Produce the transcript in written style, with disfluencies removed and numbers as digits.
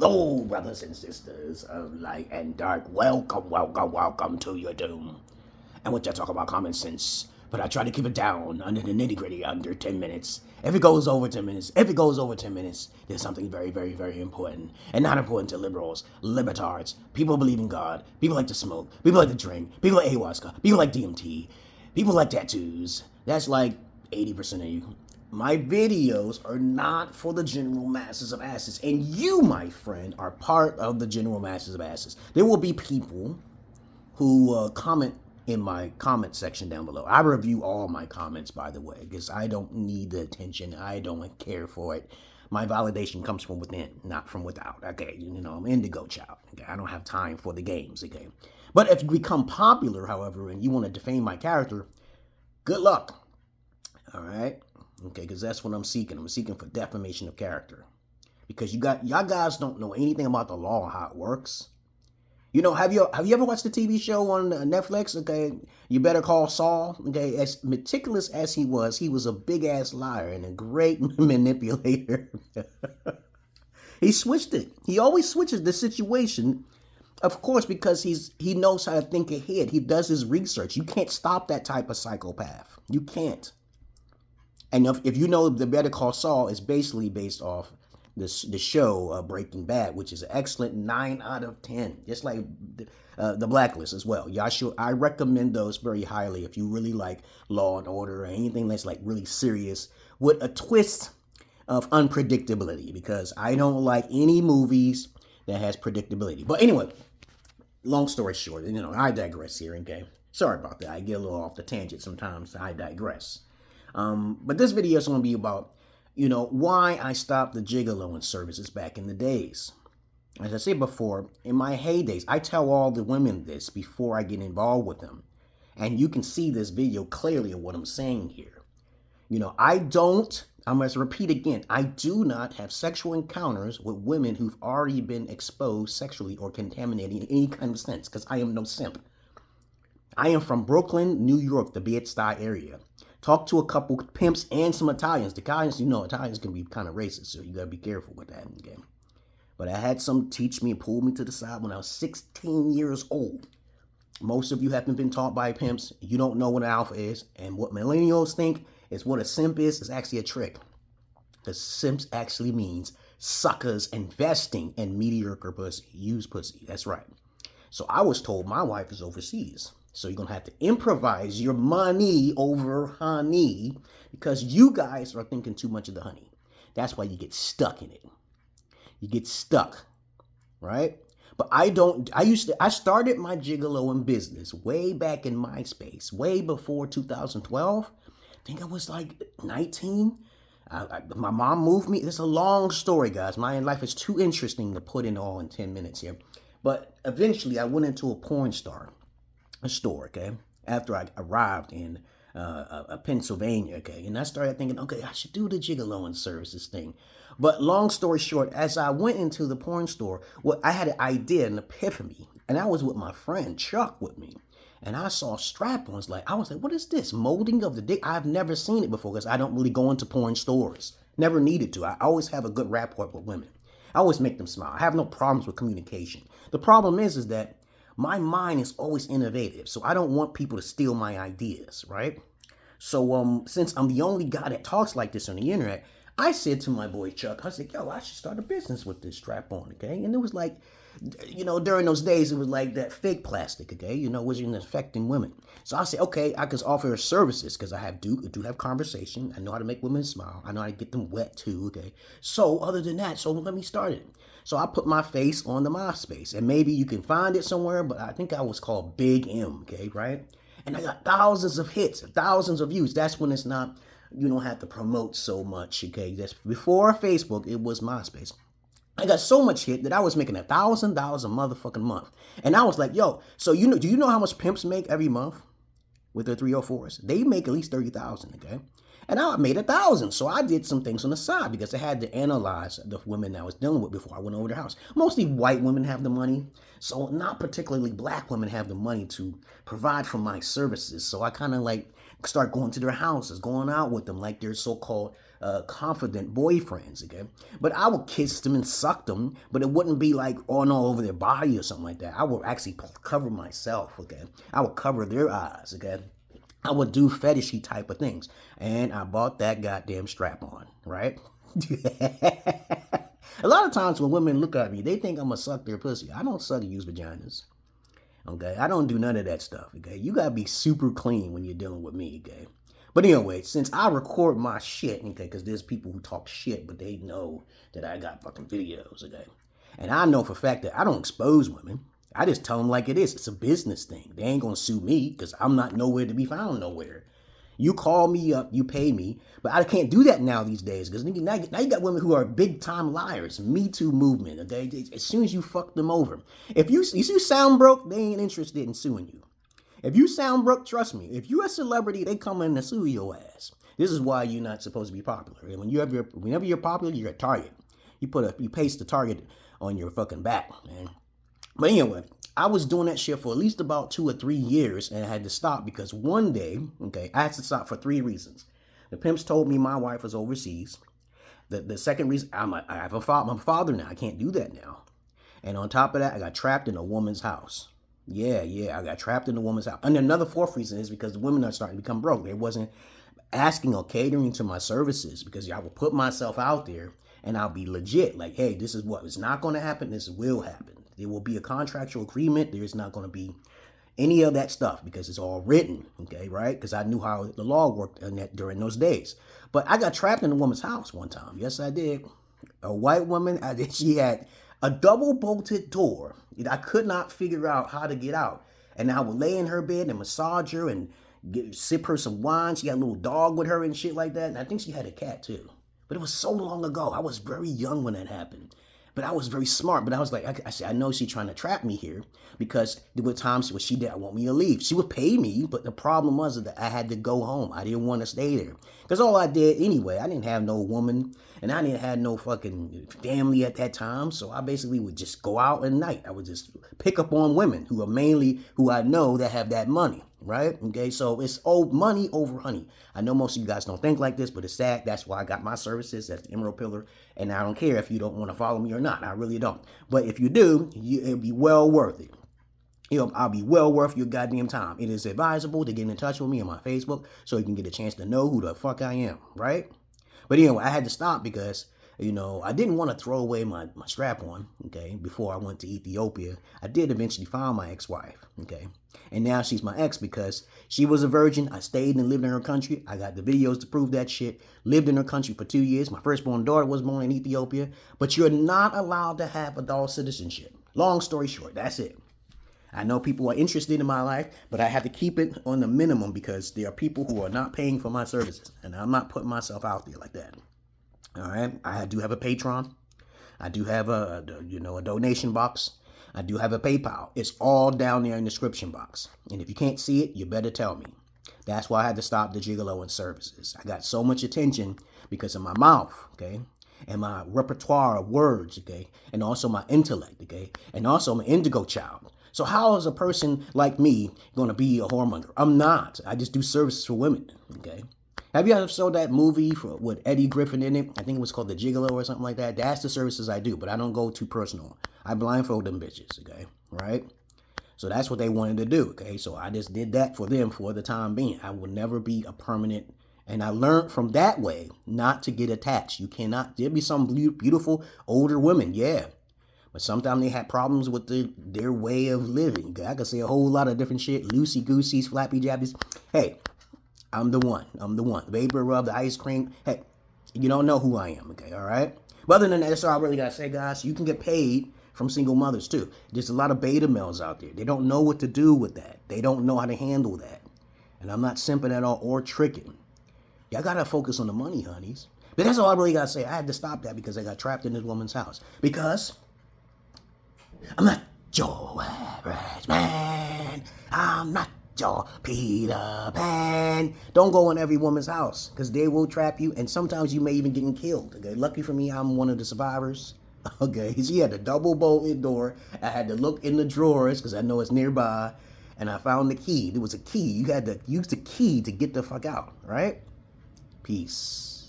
Hello, brothers and sisters of light and dark. Welcome to your doom. And what you talk about common sense, but I try to keep it down under the nitty gritty, under 10 minutes. If it goes over 10 minutes, there's something very important. And not important to liberals, libertards, people who believe in God, people like to smoke, people like to drink, people like ayahuasca, people like DMT, people like tattoos. That's like 80% of you. My videos are not for the general masses of asses. And you, my friend, are part of the general masses of asses. There will be people who comment in my comment section down below. I review all my comments, by the way, because I don't need the attention. I don't care for it. My validation comes from within, not from without. Okay, I'm indigo child. Okay, I don't have time for the games. Okay, but if you become popular, however, and you want to defame my character, good luck. All right. Okay, because that's what I'm seeking. I'm seeking for defamation of character. Because y'all guys don't know anything about the law and how it works. Have you ever watched the TV show on Netflix? Okay, You Better Call Saul. Okay, as meticulous as he was a big ass liar and a great manipulator. He switched it. He always switches the situation. Of course, because he knows how to think ahead. He does his research. You can't stop that type of psychopath. You can't. And if you know, the Better Call Saul is basically based off the show Breaking Bad, which is an excellent 9 out of 10, just like the Blacklist as well. I recommend those very highly if you really like Law and Order or anything that's like really serious with a twist of unpredictability, because I don't like any movies that has predictability. But anyway, long story short, I digress here. Okay, sorry about that. I get a little off the tangent sometimes. I digress. But this video is going to be about, why I stopped the gigoloing services back in the days. As I said before, in my heydays, I tell all the women this before I get involved with them. And you can see this video clearly of what I'm saying here. I'm going to repeat again, I do not have sexual encounters with women who've already been exposed sexually or contaminated in any kind of sense, because I am no simp. I am from Brooklyn, New York, the Bed-Stuy area. Talked to a couple pimps and some Italians. The Italians, Italians can be kind of racist, so you got to be careful with that. Okay? But I had some teach me and pull me to the side when I was 16 years old. Most of you haven't been taught by pimps. You don't know what an alpha is. And what millennials think is what a simp is actually a trick. Because simps actually means suckers investing in mediocre pussy. Used pussy. That's right. So I was told my wife is overseas. So you're going to have to improvise your money over honey, because you guys are thinking too much of the honey. That's why you get stuck in it. You get stuck, right? But I started my gigoloing business way back in MySpace, way before 2012. I think I was like 19. My mom moved me. It's a long story, guys. My life is too interesting to put in all in 10 minutes here. But eventually I went into a porn store, okay, after I arrived in Pennsylvania, okay, and I started thinking, okay, I should do the gigoloing services thing. But long story short, as I went into the porn store, I had an idea, an epiphany, and I was with my friend Chuck with me, and I saw strap-ons. I was like, what is this? Molding of the dick? I've never seen it before, because I don't really go into porn stores. Never needed to. I always have a good rapport with women. I always make them smile. I have no problems with communication. The problem is that my mind is always innovative, so I don't want people to steal my ideas, right? So since I'm the only guy that talks like this on the internet, I said to my boy Chuck, I said, yo, I should start a business with this strap-on, okay? And it was like, during those days, it was like that fake plastic, okay? Was affecting women. So I said, okay, I could offer services, because I do have conversation. I know how to make women smile. I know how to get them wet too, okay? So other than that, so let me start it. So I put my face on the MySpace, and maybe you can find it somewhere, but I think I was called Big M, okay, right? And I got thousands of hits, thousands of views. That's when it's not, you don't have to promote so much, okay? That's before Facebook, it was MySpace. I got so much hit that I was making $1,000 a motherfucking month. And I was like, yo, so do you know how much pimps make every month with their 304s? They make at least 30,000, okay? And I made 1,000. So I did some things on the side, because I had to analyze the women that I was dealing with before I went over their house. Mostly white women have the money. So not particularly black women have the money to provide for my services. So I kind of start going to their houses, going out with them like their so-called confident boyfriends, okay? But I would kiss them and suck them, but it wouldn't be like on all over their body or something like that. I would actually cover myself, okay? I would cover their eyes, okay? I would do fetishy type of things. And I bought that goddamn strap on, right? A lot of times when women look at me, they think I'm gonna suck their pussy. I don't suck used vaginas. Okay, I don't do none of that stuff. Okay, you gotta be super clean when you're dealing with me. Okay, but anyway, since I record my shit, okay, because there's people who talk shit, but they know that I got fucking videos. Okay, and I know for a fact that I don't expose women. I just tell them like it is. It's a business thing. They ain't gonna sue me because I'm not nowhere to be found nowhere. You call me up, you pay me, but I can't do that now these days because now you got women who are big time liars. Me Too movement. Okay, as soon as you fuck them over, if you sound broke, they ain't interested in suing you. If you sound broke, trust me. If you're a celebrity, they come in to sue your ass. This is why you're not supposed to be popular. And whenever you're popular, you're a target. You paste the target on your fucking back, man. But anyway, I was doing that shit for at least about 2 or 3 years, and I had to stop because one day, okay, I had to stop for 3 reasons. The pimps told me my wife was overseas. The second reason, I'm a father now. I can't do that now. And on top of that, I got trapped in a woman's house. Yeah, I got trapped in a woman's house. And another fourth reason is because the women are starting to become broke. They wasn't asking or catering to my services because I will put myself out there and I'll be legit. Like, hey, this is what is not going to happen. This will happen. There will be a contractual agreement. There's not going to be any of that stuff because it's all written, okay, right? Because I knew how the law worked during those days. But I got trapped in a woman's house one time. Yes, I did. A white woman, she had a double-bolted door. I could not figure out how to get out. And I would lay in her bed and massage her and sip her some wine. She got a little dog with her and shit like that. And I think she had a cat, too. But it was so long ago. I was very young when that happened. But I was very smart. But I was like, I said, I know she's trying to trap me here because there were times where she didn't want me to leave. She would pay me, but the problem was that I had to go home. I didn't want to stay there. Because all I did anyway, I didn't have no woman and I didn't have no fucking family at that time. So I basically would just go out at night. I would just pick up on women who are mainly who I know that have that money. Right? Okay, so it's old money over honey. I know most of you guys don't think like this, but it's sad. That's why I got my services. That's the Emerald Pillar. And I don't care if you don't want to follow me or not. I really don't. But if you do, it'll be well worth it. I'll be well worth your goddamn time. It is advisable to get in touch with me on my Facebook so you can get a chance to know who the fuck I am, right? But anyway, I had to stop because, I didn't want to throw away my strap on, okay, before I went to Ethiopia. I did eventually find my ex-wife, okay? And now she's my ex because she was a virgin. I stayed and lived in her country. I got the videos to prove that shit. Lived in her country for 2 years. My firstborn daughter was born in Ethiopia. But you're not allowed to have adult citizenship. Long story short, that's it. I know people are interested in my life, but I have to keep it on the minimum because there are people who are not paying for my services. And I'm not putting myself out there like that. All right? I do have a Patreon. I do have a donation box. I do have a PayPal. It's all down there in the description box. And if you can't see it, you better tell me. That's why I had to stop the gigolo and services. I got so much attention because of my mouth, okay? And my repertoire of words, okay? And also my intellect, okay? And also I'm an indigo child. So how is a person like me going to be a whoremonger? I'm not. I just do services for women, okay? Have you ever saw that movie with Eddie Griffin in it? I think it was called The Gigolo or something like that. That's the services I do, but I don't go too personal. I blindfold them bitches, okay? Right? So that's what they wanted to do, okay? So I just did that for them for the time being. I will never be a permanent, and I learned from that way not to get attached. You cannot, there'll be some beautiful older women, yeah. But sometimes they have problems with their way of living. I could say a whole lot of different shit. Loosey-gooseys, flappy-jabbies. Hey, I'm the one. The baby rub, the ice cream. Hey, you don't know who I am, okay, all right? But other than that, that's all I really got to say, guys. You can get paid from single mothers, too. There's a lot of beta males out there. They don't know what to do with that. They don't know how to handle that. And I'm not simping at all or tricking. Y'all got to focus on the money, honeys. But that's all I really got to say. I had to stop that because I got trapped in this woman's house. Because I'm not your average man. I'm not your Peter Pan. Don't go in every woman's house because they will trap you and sometimes you may even get killed. Okay, lucky for me, I'm one of the survivors. Okay, she had a double bolted door. I had to look in the drawers because I know it's nearby, and I found the key. There was a key. You had to use the key to get the fuck out. Right? Peace.